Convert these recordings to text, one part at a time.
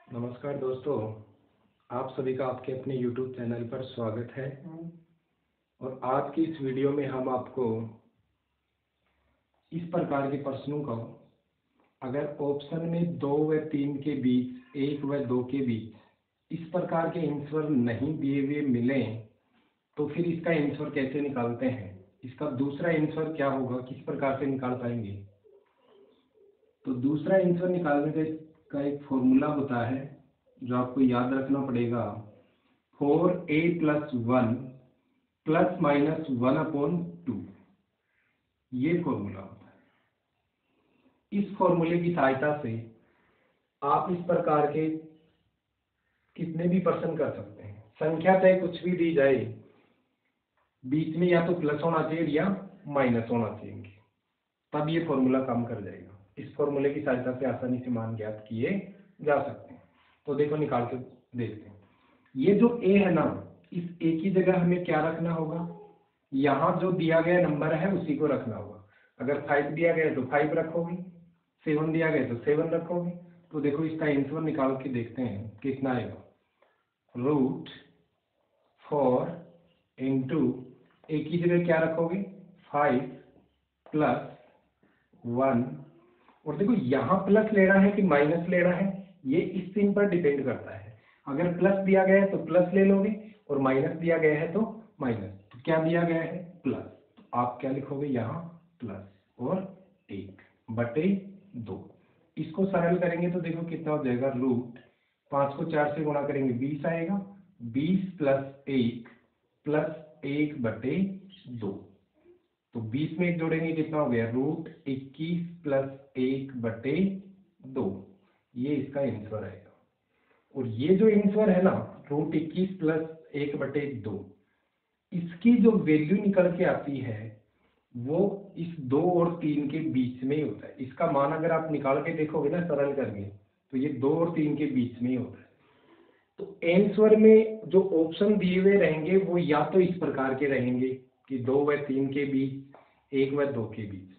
नमस्कार दोस्तों, आप सभी का आपके अपने YouTube चैनल पर स्वागत है। और आज की इस वीडियो में हम आपको इस प्रकार के प्रश्नों का अगर ऑप्शन में 2 व 3 के बीच, 1 व 2 के बीच इस प्रकार के आंसर नहीं दिए हुए मिले तो फिर इसका आंसर कैसे निकालते हैं, इसका दूसरा आंसर क्या होगा, किस प्रकार से निकाल पाएंगे। तो दूसरा आंसर निकालने का एक फॉर्मूला होता है जो आपको याद रखना पड़ेगा। 4a + 1 ± 1/2 ये फॉर्मूला होता है। इस फॉर्मूले की सहायता से आप इस प्रकार के कितने भी प्रश्न कर सकते हैं। संख्या चाहे कुछ भी दी जाए, बीच में या तो प्लस होना चाहिए या माइनस होना चाहिए, तब ये फॉर्मूला काम कर जाएगा। इस फॉर्मूले की सहायता से आसानी से मान ज्ञात किए जा सकते हैं। तो देखो निकाल के देखते हैं। ये जो a है ना, इस a की जगह हमें क्या रखना होगा, यहाँ जो दिया गया नंबर है उसी को रखना होगा। अगर 5 दिया गया है तो 5 रखोगे, 7 दिया गया है तो 7 रखोगे। तो देखो इसका आंसर निकाल के देखते हैं कितना आएगा। √4 इंटू a की जगह क्या रखोगे 5 + 1। और देखो यहाँ प्लस लेना है कि माइनस लेना है, ये इस चिन्ह पर डिपेंड करता है। अगर प्लस दिया गया है तो प्लस ले लोगे और माइनस दिया गया है तो माइनस। तो क्या दिया गया है प्लस, तो आप क्या लिखोगे यहाँ प्लस और 1/2। इसको सरल करेंगे तो देखो कितना हो जाएगा। √5 को 4 से गुणा करेंगे 20 आएगा। 20 + 1 + 1/2। तो 20 में 1 जोड़ेंगे कितना हो गया √21 + 1/2। ये इसका आंसर आएगा। और ये जो आंसर है ना √21 + 1/2, इसकी जो वैल्यू निकल के आती है वो इस 2 और 3 के बीच में ही होता है। इसका मान अगर आप निकाल के देखोगे ना सरल करके, तो ये 2 और 3 के बीच में ही होता है। तो आंसर में जो ऑप्शन दिए हुए रहेंगे वो या तो इस प्रकार के रहेंगे कि 2 व 3 के बीच, 1 व 2 के बीच।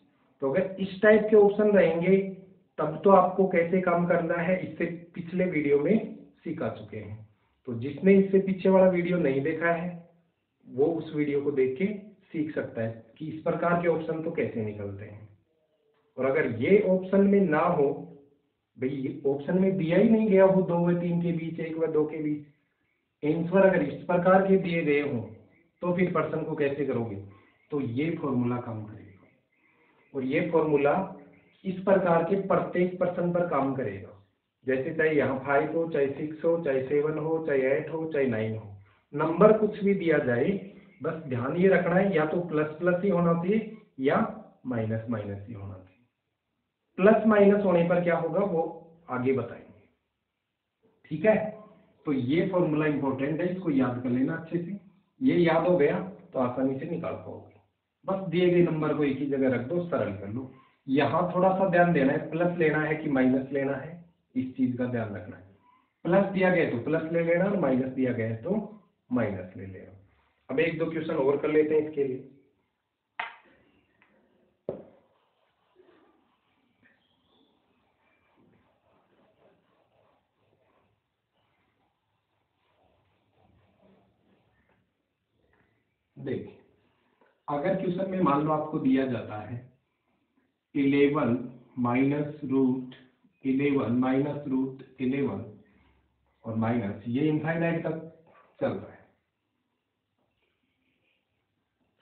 तो अगर इस टाइप के ऑप्शन रहेंगे तब तो आपको कैसे काम करना है इससे पिछले वीडियो में सिखा चुके हैं। तो जिसने इससे पीछे वाला वीडियो नहीं देखा है वो उस वीडियो को देख के सीख सकता है कि इस प्रकार के ऑप्शन तो कैसे निकलते हैं। और अगर ये ऑप्शन में ना हो, भाई ऑप्शन में दिया ही नहीं गया हो 2 व 3 के बीच, 1 व 2 के बीच, आंसर अगर इस प्रकार के दिए गए हों तो फिर प्रश्न को कैसे करोगे। तो ये फॉर्मूला काम करेगा। और ये फॉर्मूला इस प्रकार के प्रत्येक प्रश्न पर काम करेगा। जैसे चाहे यहाँ 5 हो, चाहे 6 हो, चाहे 7 हो, चाहे 8 हो, चाहे 9 हो, नंबर कुछ भी दिया जाए, बस ध्यान ये रखना है या तो प्लस प्लस ही होना चाहिए या माइनस माइनस ही होना चाहिए। प्लस माइनस होने पर क्या होगा वो आगे बताएंगे, ठीक है। तो ये फॉर्मूला इंपॉर्टेंट है, इसको याद कर लेना अच्छे से। ये याद हो गया तो आसानी से निकाल पाओगे। बस दिए गए नंबर को एक ही जगह रख दो, सरल कर लो। यहाँ थोड़ा सा ध्यान देना है, प्लस लेना है कि माइनस लेना है, इस चीज का ध्यान रखना है। प्लस दिया गया तो प्लस ले लेना और माइनस दिया गया है तो माइनस ले लेना। अब 1-2 क्वेश्चन और कर लेते हैं इसके लिए। देखिए अगर क्वेश्चन में मान लो आपको दिया जाता है 11 -√11 और माइनस, ये इनफाइनाइट तक चल रहा है।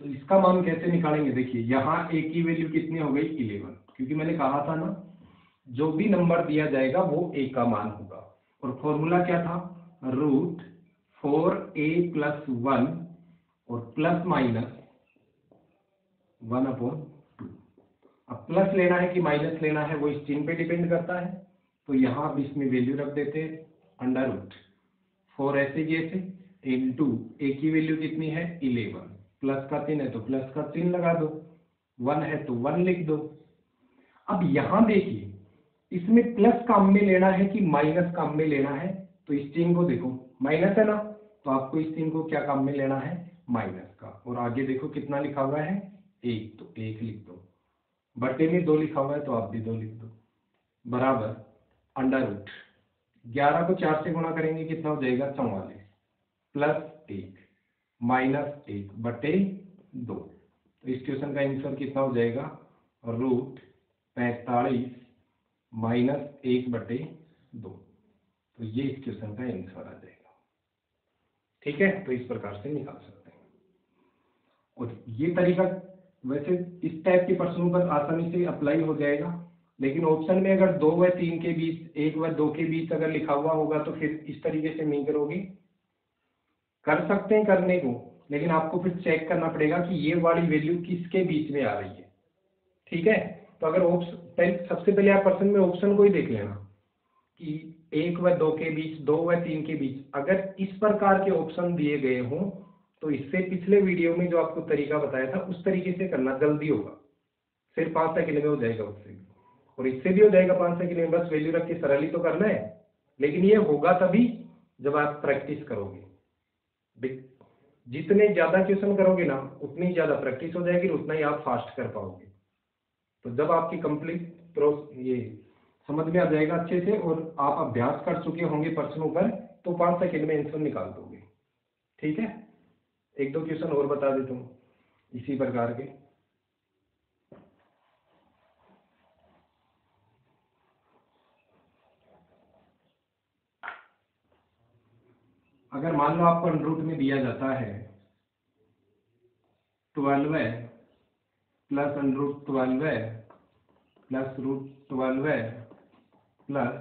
तो इसका मान कैसे निकालेंगे। देखिए यहाँ a की वैल्यू कितनी हो गई 11, क्योंकि मैंने कहा था ना जो भी नंबर दिया जाएगा वो a का मान होगा। और फॉर्मूला क्या था √4a + 1 और प्लस माइनस 1/2। अब प्लस लेना है कि माइनस लेना है वो इस चिन्ह पे डिपेंड करता है। तो यहाँ अब इसमें वैल्यू रख देते हैं √4 ऐसे की ऐसे इंटू a की वैल्यू कितनी है 11, प्लस का चिन्ह है तो प्लस का चिन्ह लगा दो, 1 है तो 1 लिख दो। अब यहाँ देखिए इसमें प्लस काम में लेना है कि माइनस काम में लेना है, तो इस चिन्ह को देखो माइनस है ना, तो आपको इस चिन्ह को क्या काम में लेना है माइनस का। और आगे देखो कितना लिखा हुआ है 1, तो 1 लिख दो। बटे में 2 लिखा हुआ है तो आप भी 2 लिख दो, बराबर √ 11 को 4 से गुणा करेंगे कितना हो जाएगा 44 प्लस 1 माइनस 1 बटे 2। तो इस क्वेश्चन का आंसर कितना हो जाएगा √45 माइनस 1 बटे 2। तो ये इस क्वेश्चन का आंसर आ जाएगा। ठीक है, तो इस प्रकार से निकाल सकते हैं। और ये तरीका वैसे इस टाइप के प्रश्नों पर आसानी से अप्लाई हो जाएगा, लेकिन ऑप्शन में अगर 2 व 3 के बीच 1 व 2 के बीच अगर लिखा हुआ होगा तो फिर इस तरीके से नहीं करोगे। कर सकते हैं करने को, लेकिन आपको फिर चेक करना पड़ेगा कि ये वाली वैल्यू किसके बीच में आ रही है। ठीक है, तो अगर ऑप्शन सबसे पहले आप प्रश्न में ऑप्शन को ही देख लेना कि 1 व 2 के बीच 2 व 3 के बीच अगर इस प्रकार के ऑप्शन दिए गए हों तो इससे पिछले वीडियो में जो आपको तरीका बताया था उस तरीके से करना, जल्दी होगा, सिर्फ 5 सेकंड में हो जाएगा उससे, और इससे भी हो जाएगा 5 सेकंड में। बस वैल्यू रख के सरल ही तो करना है, लेकिन ये होगा तभी जब आप प्रैक्टिस करोगे। जितने ज्यादा क्वेश्चन करोगे ना उतनी ज्यादा प्रैक्टिस हो जाएगी, उतना ही आप फास्ट कर पाओगे। तो जब आपकी कंप्लीट ये समझ में आ जाएगा अच्छे से और आप अभ्यास कर चुके होंगे प्रश्नों पर, तो 5 सेकंड में आंसर निकाल दोगे। ठीक है, 1-2 क्वेश्चन और बता देता हूँ इसी प्रकार के। अगर मान लो आपको √ में दिया जाता है 12 प्लस √12 प्लस √12 प्लस,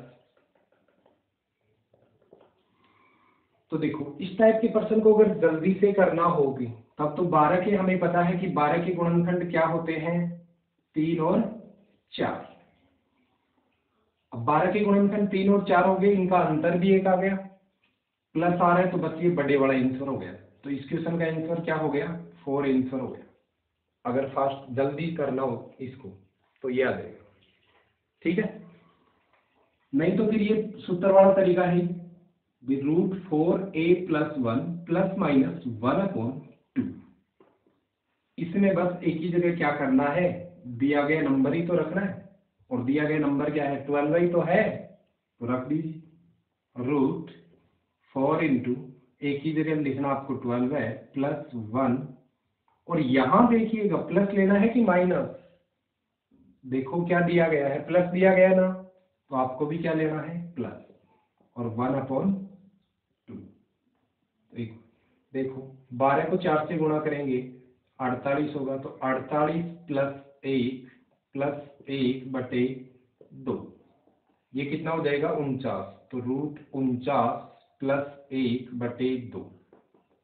तो देखो इस टाइप के प्रश्न को अगर जल्दी से करना होगी तब तो 12 के हमें पता है कि 12 के गुणनखंड क्या होते हैं 3 और 4। अब 12 के गुणनखंड 3 और 4 हो गए, इनका अंतर भी 1 आ गया, प्लस आ रहा है तो बस ये बड़े वाला आंसर हो गया। तो इस क्वेश्चन का आंसर क्या हो गया 4 आंसर हो गया। अगर फास्ट जल्दी करना हो इसको तो ये आ जाएगा। ठीक है, नहीं तो फिर ये सूत्र वाला तरीका है √4a + 1 प्लस माइनस 1/2। इसमें बस एक ही जगह क्या करना है, दिया गया नंबर ही तो रखना है, और दिया गया नंबर क्या है 12 ही तो है, तो रख दीजिए √4 × एक ही जगह लिखना आपको 12 है प्लस 1, और यहां देखिएगा प्लस लेना है कि माइनस, देखो क्या दिया गया है प्लस दिया गया ना, तो आपको भी क्या लेना है प्लस, और 1/2। देखो 12 को 4 से गुणा करेंगे 48 होगा, तो 48 + 1 बटे 2, ये कितना हो जाएगा 49। तो √49 + 1 बटे 2,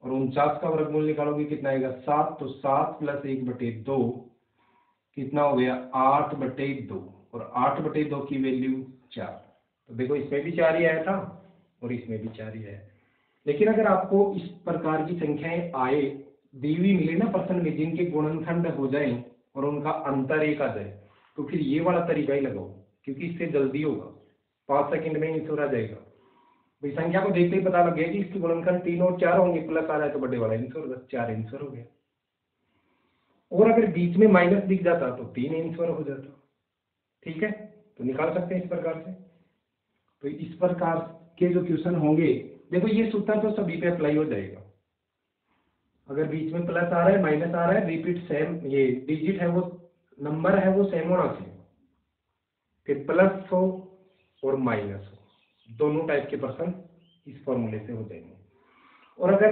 और 49 का वर्गमूल निकालोगे कितना आएगा 7, तो 7 + 1 बटे 2 कितना हो गया 8 बटे 2, और 8 बटे 2 की वैल्यू 4। तो देखो इसमें भी 4 ही आया था और इसमें भी 4 ही है। लेकिन अगर आपको इस प्रकार की संख्याएं आए दी हुई मिले ना प्रश्न में जिनके गुणनखंड हो जाए और उनका अंतर 1 आ जाए, तो फिर ये वाला तरीका ही लगाओ, क्योंकि इससे जल्दी होगा, 5 सेकंड में आंसर आ जाएगा। भाई संख्या को देखते ही पता लग गया कि इसके गुणनखंड 3 और 4 होंगे, प्लस आ रहा है तो बड़े वाला आंसर, बस 4 आंसर हो गया। और अगर बीच में माइनस दिख जाता तो 3 आंसर हो जाता। ठीक है, तो निकाल सकते हैं इस प्रकार से। तो इस प्रकार के जो क्वेश्चन होंगे, देखो ये सूत्र तो सभी पे अप्लाई हो जाएगा। अगर बीच में प्लस आ रहा है माइनस आ रहा है, रिपीट सेम, ये डिजिट है वो नंबर है वो सेम होना चाहिए, फिर प्लस हो और माइनस हो, दोनों टाइप के प्रश्न इस फॉर्मूले से हो जाएंगे। और अगर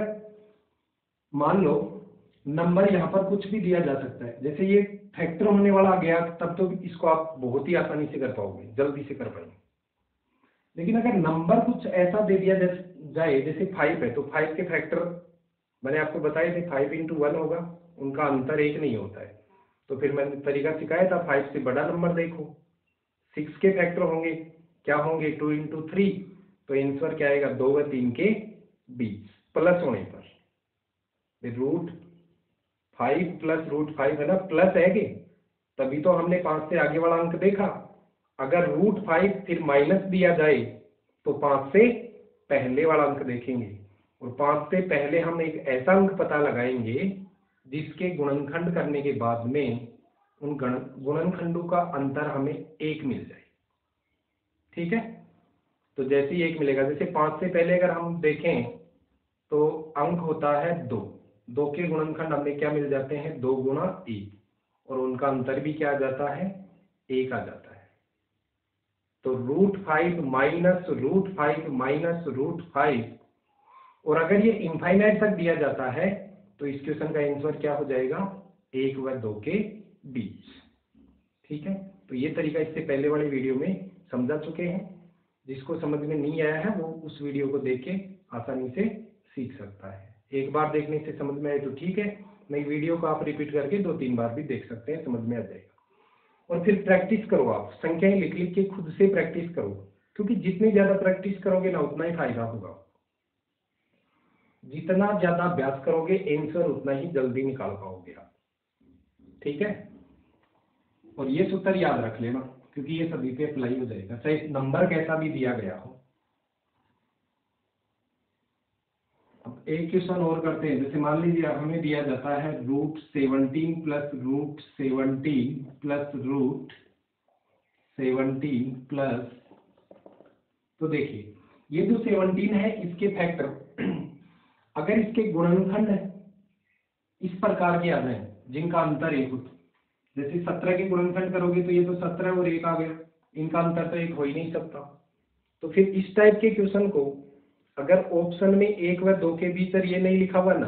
मान लो नंबर यहाँ पर कुछ भी दिया जा सकता है, जैसे ये फैक्टर होने वाला आ गया, तब तो इसको आप बहुत ही आसानी से कर पाओगे, जल्दी से कर पाएंगे। लेकिन अगर नंबर कुछ ऐसा दे दिया जाए जैसे 5 है, तो 5 के फैक्टर मैंने आपको बताया थे 5 × 1 होगा, उनका अंतर 1 नहीं होता है, तो फिर मैंने तरीका सिखाया था 5 से बड़ा नंबर देखो। 6 के फैक्टर होंगे क्या होंगे 2 × 3, तो आंसर क्या आएगा 2 व 3 के बीच प्लस होने पर, √5 + √5 है ना, प्लस है कि, तभी तो हमने 5 से आगे वाला अंक देखा। अगर √5 फिर माइनस दिया जाए तो 5 से पहले वाला अंक देखेंगे, और 5 से पहले हम एक ऐसा अंक पता लगाएंगे जिसके गुणनखंड करने के बाद में उन गुणनखंडों का अंतर हमें 1 मिल जाए। ठीक है, तो जैसे ही 1 मिलेगा, जैसे 5 से पहले अगर हम देखें तो अंक होता है 2, 2 के गुणनखंड हमें क्या मिल जाते हैं, 2 गुणा 1, और उनका अंतर भी क्या आ जाता है, 1 आ जाता है। तो √5 माइनस √5 माइनस √5, और अगर ये इनफाइनाइट तक दिया जाता है तो इस क्वेश्चन का आंसर क्या हो जाएगा, 1 व 2 के बीच। ठीक है, तो ये तरीका इससे पहले वाले वीडियो में समझा चुके हैं। जिसको समझ में नहीं आया है वो उस वीडियो को देख के आसानी से सीख सकता है। एक बार देखने से समझ में आए तो ठीक है, नहीं वीडियो को आप रिपीट करके 2-3 बार भी देख सकते हैं, समझ में आ जाएगा। और फिर प्रैक्टिस करो, आप संख्याएं लिख लिख के खुद से प्रैक्टिस करो, क्योंकि जितनी ज्यादा प्रैक्टिस करोगे ना उतना ही फायदा होगा। जितना ज्यादा अभ्यास करोगे आंसर उतना ही जल्दी निकाल पाओगे आप। ठीक है, और ये सूत्र याद रख लेना, क्योंकि ये सभी पे अप्लाई हो जाएगा, चाहे नंबर कैसा भी दिया गया हो। अब एक क्वेश्चन और करते हैं। जैसे मान लीजिए हमें दिया जाता है √17 प्लस √17 प्लस √17 प्लस, तो देखिए ये जो 17 है इसके फैक्टर अगर इसके गुणनखंड इस प्रकार के आ जाए जिनका अंतर 1 हो, जैसे 17 के गुणनखंड करोगे तो ये तो 17 और 1 आ गया, इनका अंतर तो 1 हो ही नहीं सकता। तो फिर इस टाइप के क्वेश्चन को अगर ऑप्शन में 1 व 2 के बीच ये नहीं लिखा हुआ ना,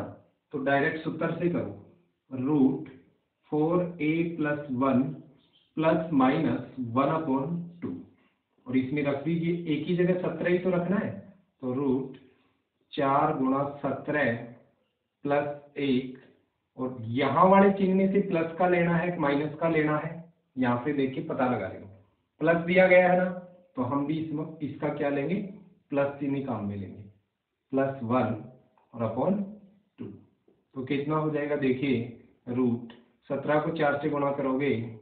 तो डायरेक्ट सूत्र से करो, √4a + 1 प्लस माइनस 1/2, और इसमें रख दीजिए एक ही जगह 17 ही तो रखना है, तो √4 × 17 प्लस 1, और यहाँ वाले चिन्ह में से प्लस का लेना है माइनस का लेना है, यहाँ से देख के पता लगा लेंगे। प्लस दिया गया है ना, तो हम भी इसका क्या लेंगे, प्लस चिन्ह काम में लेंगे, +1 और /2। तो कितना हो जाएगा, देखिए √17 को 4 से गुणा करोगे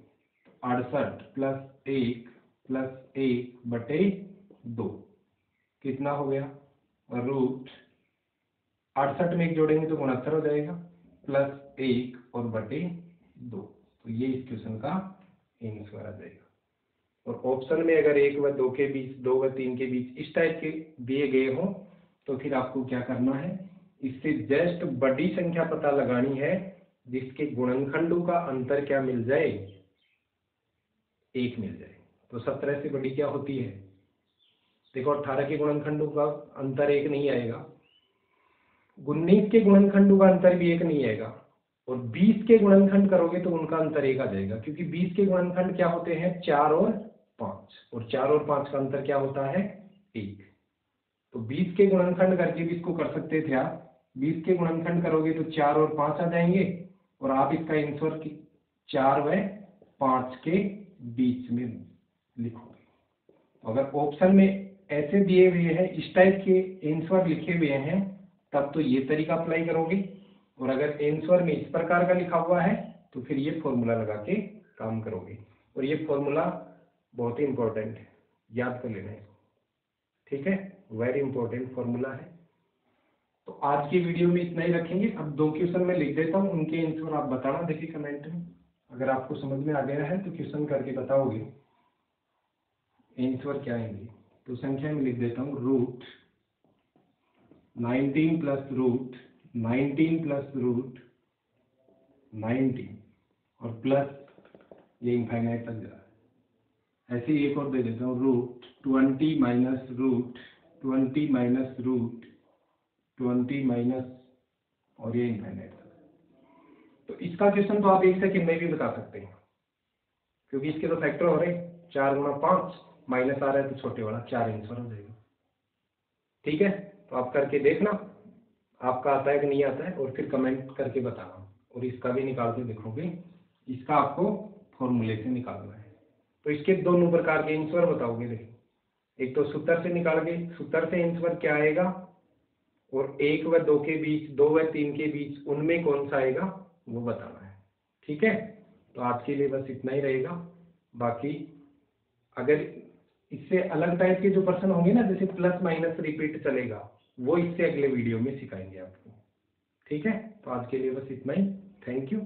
68 प्लस 1 प्लस 1/2, कितना हो गया, √68 में 1 जोड़ेंगे तो 69 हो जाएगा, +1 और /2। तो ये इस क्वेश्चन का आंसर आ जाएगा। और ऑप्शन में अगर 1 व 2 के बीच, 2 व 3 के बीच इस टाइप के दिए गए हों, तो फिर आपको क्या करना है, इससे जस्ट बड़ी संख्या पता लगानी है जिसके गुणनखंडों का अंतर क्या मिल जाए, 1 मिल जाए। तो 17 से बड़ी क्या होती है, देखो 18 के गुणनखंडों का अंतर 1 नहीं आएगा, 19 के गुणनखंडों का अंतर भी 1 नहीं आएगा, और 20 के गुणनखंड करोगे तो उनका अंतर 1 आ जाएगा, क्योंकि 20 के गुणनखंड क्या होते हैं, 4 और 5, और 4 और 5 का अंतर क्या होता है, 1। तो 20 के गुणनखंड करके भी इसको कर सकते थे आप, 20 के गुणनखंड करोगे तो 4 और 5 आ जाएंगे, और आप इसका आंसर 4 व 5 के बीच में लिखोगे। अगर ऑप्शन में ऐसे दिए हुए हैं, इस टाइप के आंसर लिखे हुए हैं, तब तो ये तरीका अप्लाई करोगे, और अगर आंसर में इस प्रकार का लिखा हुआ है तो फिर ये फॉर्मूला लगा के काम करोगे। और ये फॉर्मूला बहुत ही इंपॉर्टेंट है, याद कर लेना है, ठीक है, वेरी इंपॉर्टेंट फॉर्मूला है। तो आज की वीडियो में इतना ही रखेंगे। अब 2 क्वेश्चन मैं लिख देता हूँ, उनके आंसर आप बताना, देखिए कमेंट में, अगर आपको समझ में आ गया है तो क्वेश्चन करके बताओगे आंसर क्या आएंगे। तो संख्या में लिख देता हूँ, √19 प्लस √19 प्लस √19, और प्लस ये इनफाइनाइट तक जा रहा है। ऐसे ही एक और दे देता हूँ, √20 माइनस √20 माइनस √20 माइनस, और ये इनफाइनाइट तक। तो इसका क्वेश्चन तो आप 1 सेकंड में भी बता सकते हैं, क्योंकि इसके तो फैक्टर हो रहे हैं, 4 × 5 माइनस आ रहा है तो छोटे वाला 4 आंसर हो जाएगा। ठीक है, तो आप करके देखना आपका आता है कि नहीं आता है, और फिर कमेंट करके बताना, और इसका भी निकाल के देखोगे, इसका आपको फॉर्मूले से निकालना है। तो इसके दोनों प्रकार के आंसर बताओगे, देखिए एक तो सूत्र से निकाल के, सूत्र से आंसर क्या आएगा, और 1 व 2 के बीच, 2 व 3 के बीच उनमें कौन सा आएगा वो बताना है। ठीक है, तो आज के लिए बस इतना ही रहेगा। बाकी अगर इससे अलग टाइप के जो प्रश्न होंगे ना, जैसे प्लस माइनस रिपीट चलेगा, वो इससे अगले वीडियो में सिखाएंगे आपको। ठीक है, तो आज के लिए बस इतना ही, थैंक यू।